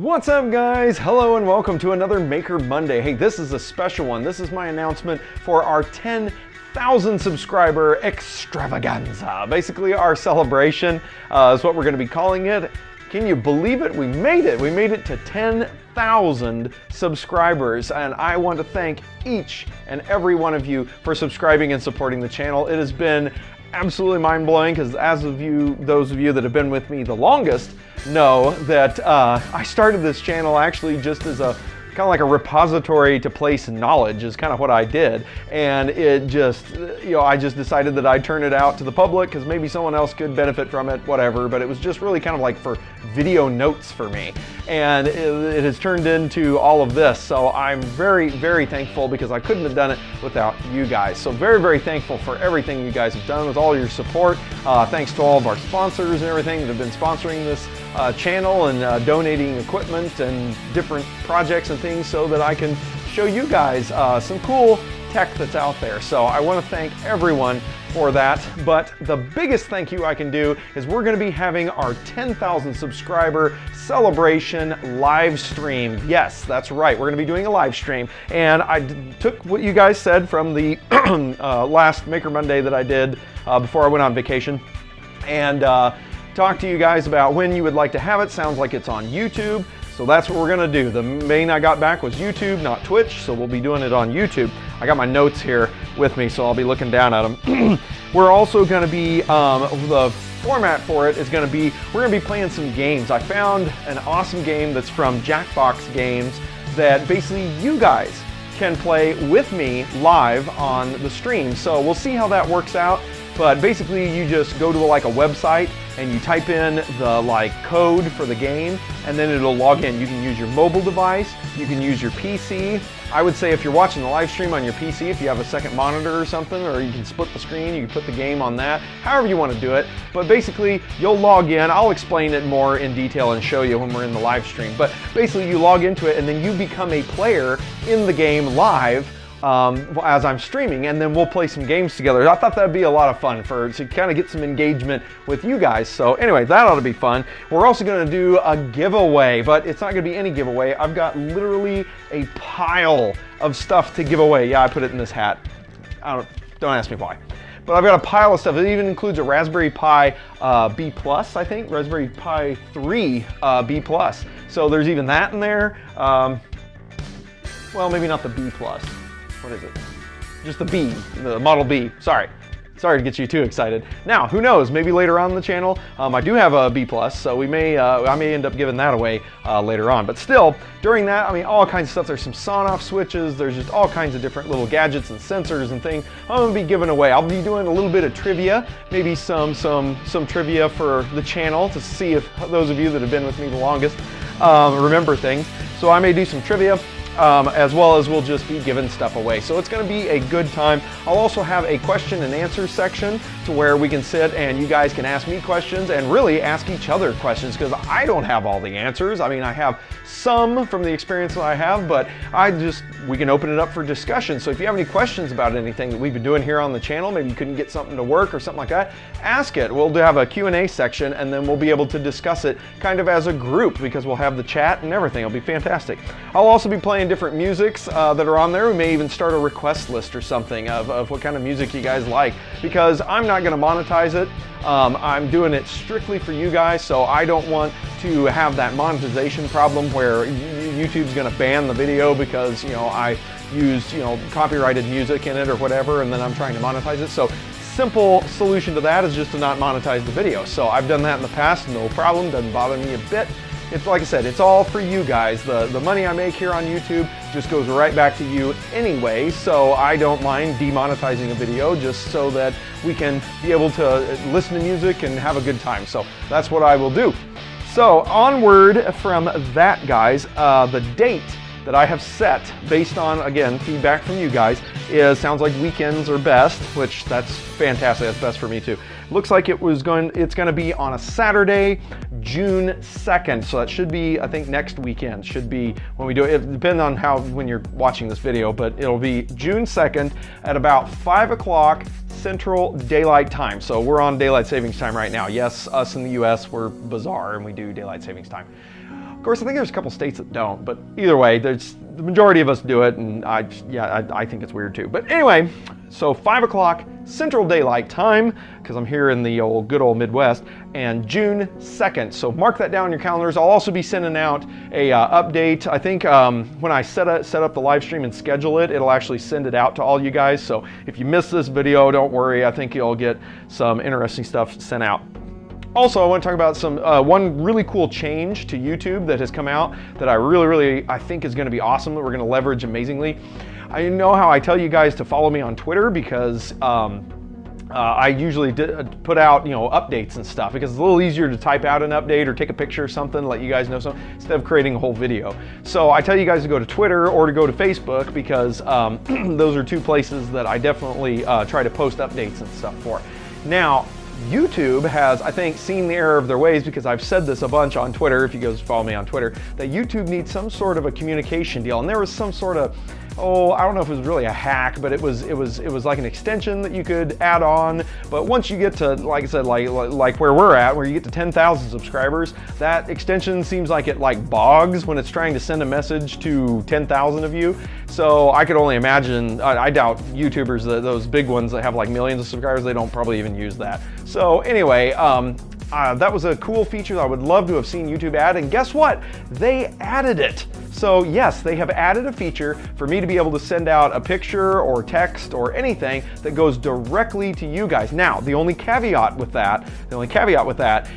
What's up, guys? Hello and welcome to another Maker Monday. Hey, this is a special one. This is my announcement for our 10,000 subscriber extravaganza. Basically, our celebration is what we're going to be calling it. Can you believe it? We made it. We made it to 10,000 subscribers, and I want to thank each and every one of you for subscribing and supporting the channel. It has been absolutely mind-blowing because those of you that have been with me the longest know that I started this channel actually just as a kind of like a repository to place knowledge is kind of what I did, and it just, I just decided that I'd turn it out to the public because maybe someone else could benefit from it, whatever, but it was just really kind of like for video notes for me, and it has turned into all of this, so I'm very, very thankful because I couldn't have done it without you guys. So very, very thankful for everything you guys have done with all your support. Thanks to all of our sponsors and everything that have been sponsoring this channel and donating equipment and different projects and things so that I can show you guys some cool tech that's out there. So I want to thank everyone for that, but the biggest thank you I can do is we're going to be having our 10,000 subscriber celebration live stream. Yes, that's right, we're going to be doing a live stream, and I took what you guys said from the last Maker Monday that I did before I went on vacation, and talk to you guys about when you would like to have it. Sounds like it's on YouTube, so that's what we're gonna do. The main I got back was YouTube, not Twitch, so we'll be doing it on YouTube. I got my notes here with me, so I'll be looking down at them. We're also gonna be, the format for it is gonna be, we're gonna be playing some games. I found an awesome game that's from Jackbox Games that basically you guys can play with me live on the stream. So we'll see how that works out. But basically you just go to like a website and you type in the code for the game, and then it'll log in. You can use your mobile device, you can use your PC. I would say if you're watching the live stream on your PC, if you have a second monitor or something, or you can split the screen, you can put the game on that, however you want to do it. But basically you'll log in. I'll explain it more in detail and show you when we're in the live stream. But basically you log into it and then you become a player in the game live as I'm streaming, and then we'll play some games together. I thought that'd be a lot of fun to kind of get some engagement with you guys. So anyway, that ought to be fun. We're also going to do a giveaway, but it's not going to be any giveaway. I've got literally a pile of stuff to give away. Yeah, I put it in this hat. Don't ask me why. But I've got a pile of stuff. It even includes a Raspberry Pi B+, I think, Raspberry Pi 3 B+. So there's even that in there. Well, maybe not the B+. What is it? Just the B, the Model B. Sorry to get you too excited. Now, who knows? Maybe later on in the channel, I do have a B+, so I may end up giving that away later on. But still, during that, I mean, all kinds of stuff. There's some sawn-off switches. There's just all kinds of different little gadgets and sensors and things I'm gonna be giving away. I'll be doing a little bit of trivia, maybe some trivia for the channel to see if those of you that have been with me the longest remember things. So I may do some trivia. As well as we'll just be giving stuff away. So it's going to be a good time. I'll also have a question and answer section to where we can sit and you guys can ask me questions and really ask each other questions, because I don't have all the answers. I mean, I have some from the experience that I have, but we can open it up for discussion. So if you have any questions about anything that we've been doing here on the channel, maybe you couldn't get something to work or something like that, ask it. We'll have a Q&A section, and then we'll be able to discuss it kind of as a group, because we'll have the chat and everything. It'll be fantastic. I'll also be playing different musics that are on there. We may even start a request list or something of what kind of music you guys like, because I'm not going to monetize it. I'm doing it strictly for you guys, so I don't want to have that monetization problem where YouTube's going to ban the video because I used copyrighted music in it or whatever, and then I'm trying to monetize it. So simple solution to that is just to not monetize the video. So I've done that in the past, no problem, doesn't bother me a bit. It's like I said, it's all for you guys. The money I make here on YouTube just goes right back to you anyway, so I don't mind demonetizing a video just so that we can be able to listen to music and have a good time. So that's what I will do. So onward from that, guys, the date that I have set based on, again, feedback from you guys sounds like weekends are best, which that's fantastic. That's best for me too. Looks like it's going to be on a Saturday, June 2nd. So that should be, I think, next weekend should be when we do it. It depends on when you're watching this video, but it'll be June 2nd at about 5 o'clock Central Daylight Time. So we're on Daylight Savings Time right now. Yes, us in the US, we're bizarre and we do Daylight Savings Time. Of course, I think there's a couple states that don't, but either way, the majority of us do it, and I think it's weird too. But anyway, so 5 o'clock Central Daylight Time, because I'm here in the good old Midwest, and June 2nd. So mark that down in your calendars. I'll also be sending out a update. I think when I set up the live stream and schedule it, it'll actually send it out to all you guys. So if you missed this video, don't worry. I think you'll get some interesting stuff sent out. Also, I want to talk about some one really cool change to YouTube that has come out that I really think is going to be awesome, that we're going to leverage amazingly. I know how I tell you guys to follow me on Twitter, because I usually put out, updates and stuff, because it's a little easier to type out an update or take a picture or something, let you guys know something, instead of creating a whole video. So I tell you guys to go to Twitter or to go to Facebook, because those are two places that I definitely try to post updates and stuff for. Now, YouTube has, I think, seen the error of their ways, because I've said this a bunch on Twitter, if you guys follow me on Twitter, that YouTube needs some sort of a communication deal. And there was some sort of, I don't know if it was really a hack, but it was like an extension that you could add on. But once you get to, like I said, like where we're at, where you get to 10,000 subscribers, that extension seems like it bogs when it's trying to send a message to 10,000 of you. So I could only imagine, I doubt YouTubers, those big ones that have like millions of subscribers, they don't probably even use that. So anyway, that was a cool feature that I would love to have seen YouTube add, and guess what? They added it. So yes, they have added a feature for me to be able to send out a picture or text or anything that goes directly to you guys. Now, the only caveat with that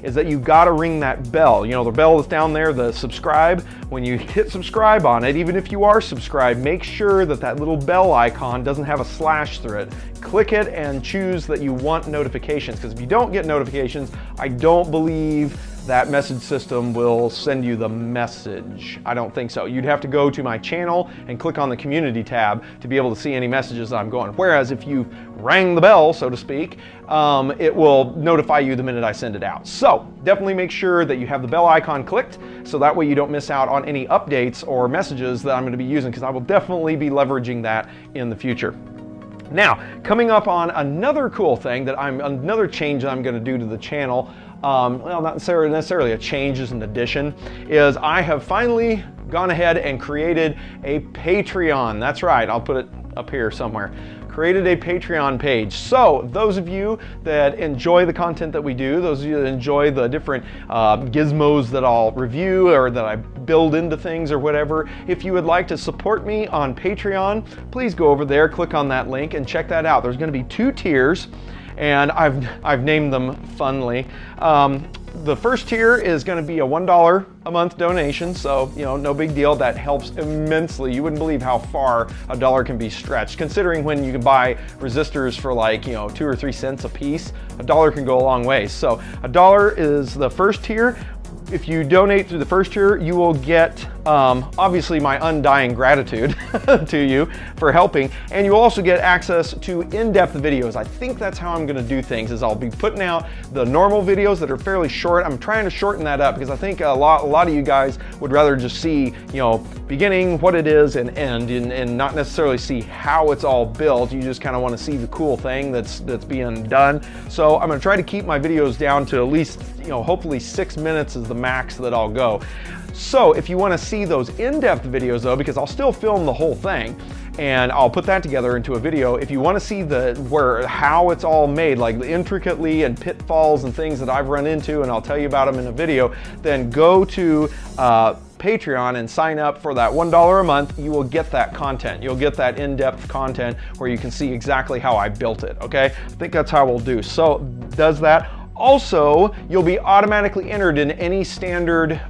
is that you gotta ring that bell. The bell that's down there, the subscribe. When you hit subscribe on it, even if you are subscribed, make sure that little bell icon doesn't have a slash through it. Click it and choose that you want notifications, because if you don't get notifications, I don't believe that message system will send you the message. I don't think so. You'd have to go to my channel and click on the community tab to be able to see any messages that I'm going. Whereas if you rang the bell, so to speak, it will notify you the minute I send it out. So definitely make sure that you have the bell icon clicked, so that way you don't miss out on any updates or messages that I'm going to be using, because I will definitely be leveraging that in the future. Now, coming up on another cool thing another change that I'm going to do to the channel, well, not necessarily a change, as an addition, is I have finally gone ahead and created a Patreon. That's right, I'll put it up here somewhere. Created a Patreon page. So those of you that enjoy the content that we do, those of you that enjoy the different gizmos that I'll review or that I build into things or whatever, if you would like to support me on Patreon, please go over there, click on that link and check that out. There's going to be 2 tiers, and I've named them funly. The first tier is going to be a $1 a month donation, so no big deal. That helps immensely. You wouldn't believe how far a dollar can be stretched, considering when you can buy resistors for like 2 or 3 cents a piece. A dollar can go a long way. So $1 is the first tier. If you donate through the first tier, you will get obviously my undying gratitude to you for helping, and you also get access to in-depth videos. I think that's how I'm going to do things, is I'll be putting out the normal videos that are fairly short. I'm trying to shorten that up, because I think a lot of you guys would rather just see beginning, what it is, and end, and not necessarily see how it's all built. You just kind of want to see the cool thing that's being done. So I'm going to try to keep my videos down to at least hopefully 6 minutes is the max that I'll go. So if you want to see those in-depth videos though, because I'll still film the whole thing and I'll put that together into a video. If you want to see how it's all made, like intricately, and pitfalls and things that I've run into, and I'll tell you about them in a video, then go to Patreon and sign up for that $1 a month. You will get that content. You'll get that in-depth content where you can see exactly how I built it, okay? I think that's how we'll do. So does that. Also, you'll be automatically entered in any standard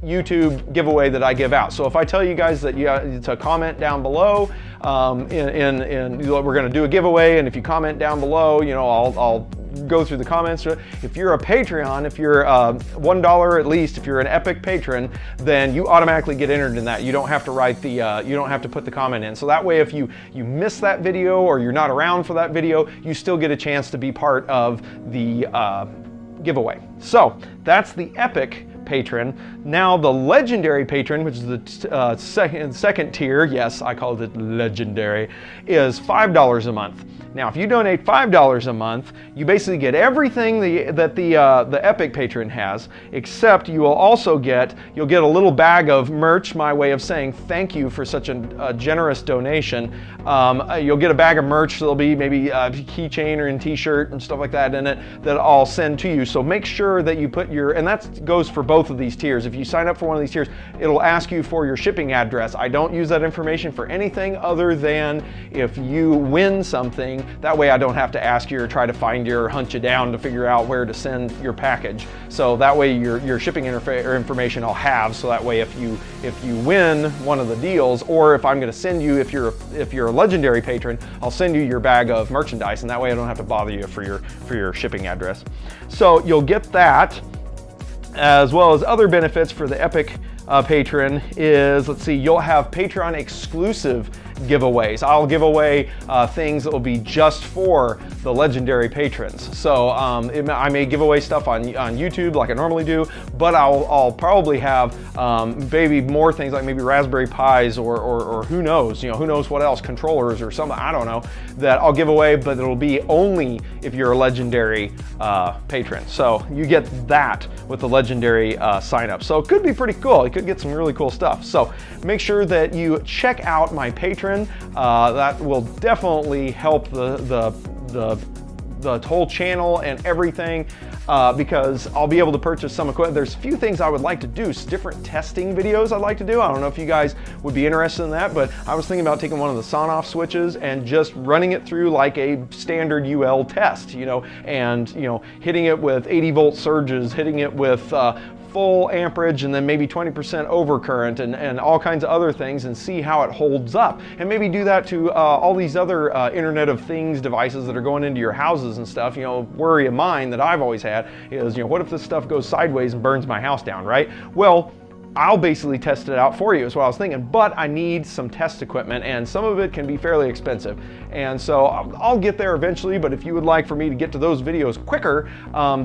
YouTube giveaway that I give out. So if I tell you guys that to comment down below, we're going to do a giveaway, and if you comment down below, I'll go through the comments. If you're a Patreon, if you're $1 at least, if you're an Epic patron, then you automatically get entered in that. You don't have to write you don't have to put the comment in. So that way, if you miss that video or you're not around for that video, you still get a chance to be part of the giveaway. So that's the Epic patron. Now the legendary patron, which is the second tier, yes, I called it legendary, is $5 a month. Now, if you donate $5 a month, you basically get everything that the Epic patron has, except you will also you'll get a little bag of merch, my way of saying thank you for such a generous donation. You'll get a bag of merch. There'll be maybe a keychain or a t-shirt and stuff like that in it that I'll send to you. So make sure that you put and that goes for both of these tiers. If you sign up for one of these tiers, it'll ask you for your shipping address. I don't use that information for anything other than if you win something. That way I don't have to ask you or try to find you or hunt you down to figure out where to send your package. So that way your shipping information I'll have, so that way if you win one of the deals, or if I'm going to send you, if you're a legendary patron, I'll send you your bag of merchandise, and that way I don't have to bother you for your shipping address. So you'll get that, as well as other benefits for the Epic patron is, let's see, you'll have Patreon exclusive giveaways. I'll give away things that will be just for the legendary patrons. So I may give away stuff on YouTube like I normally do, but I'll probably have maybe more things like maybe Raspberry Pis or who knows, who knows what else, controllers or something, I don't know, that I'll give away, but it'll be only if you're a legendary patron. So you get that with the legendary sign up. So it could be pretty cool. You could get some really cool stuff. So make sure that you check out my Patreon. That will definitely help the whole channel and everything, because I'll be able to purchase some equipment. There's a few things I would like to do, different testing videos I'd like to do. I don't know if you guys would be interested in that, but I was thinking about taking one of the SON-OFF switches and just running it through like a standard UL test, and hitting it with 80 volt surges, hitting it with full amperage, and then maybe 20% overcurrent and all kinds of other things, and see how it holds up, and maybe do that to all these other Internet of Things devices that are going into your houses and stuff. Worry of mine that I've always had is, what if this stuff goes sideways and burns my house down, right? Well, I'll basically test it out for you is what I was thinking, but I need some test equipment, and some of it can be fairly expensive. And so I'll get there eventually, but if you would like for me to get to those videos quicker,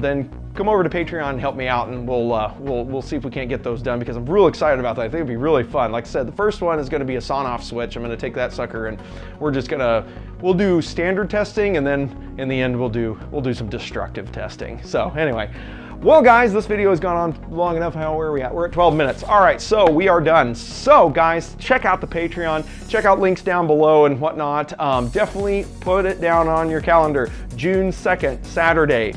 then come over to Patreon and help me out, and we'll see if we can't get those done, because I'm real excited about that. I think it'd be really fun. Like I said, the first one is going to be a SON-OFF switch. I'm going to take that sucker, and we'll do standard testing, and then in the end we'll do some destructive testing. So anyway. Well, guys, this video has gone on long enough. Where are we at? We're at 12 minutes. All right, so we are done. So, guys, check out the Patreon. Check out links down below and whatnot. Definitely put it down on your calendar. June 2nd, Saturday,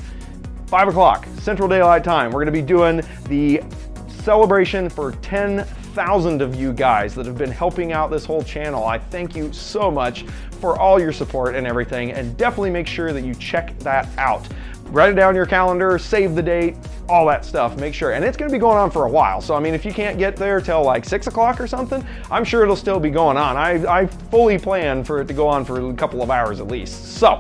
5 o'clock, Central Daylight Time. We're going to be doing the celebration for 10,000 of you guys that have been helping out this whole channel. I thank you so much for all your support and everything, and definitely make sure that you check that out. Write it down in your calendar, save the date, all that stuff, make sure. And it's gonna be going on for a while. So I mean, if you can't get there till like 6 o'clock or something, I'm sure it'll still be going on. I fully plan for it to go on for a couple of hours at least. So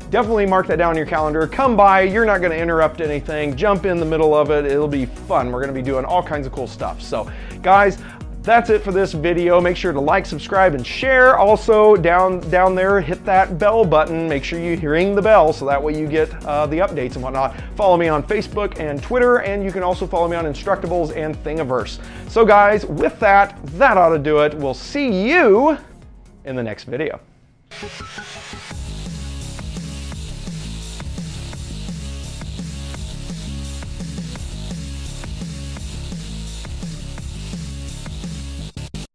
definitely mark that down in your calendar. Come by, you're not gonna interrupt anything. Jump in the middle of it, it'll be fun. We're gonna be doing all kinds of cool stuff. So guys, that's it for this video. Make sure to like, subscribe, and share. Also, down there, hit that bell button. Make sure you ring the bell so that way you get the updates and whatnot. Follow me on Facebook and Twitter, and you can also follow me on Instructables and Thingiverse. So guys, with that ought to do it. We'll see you in the next video.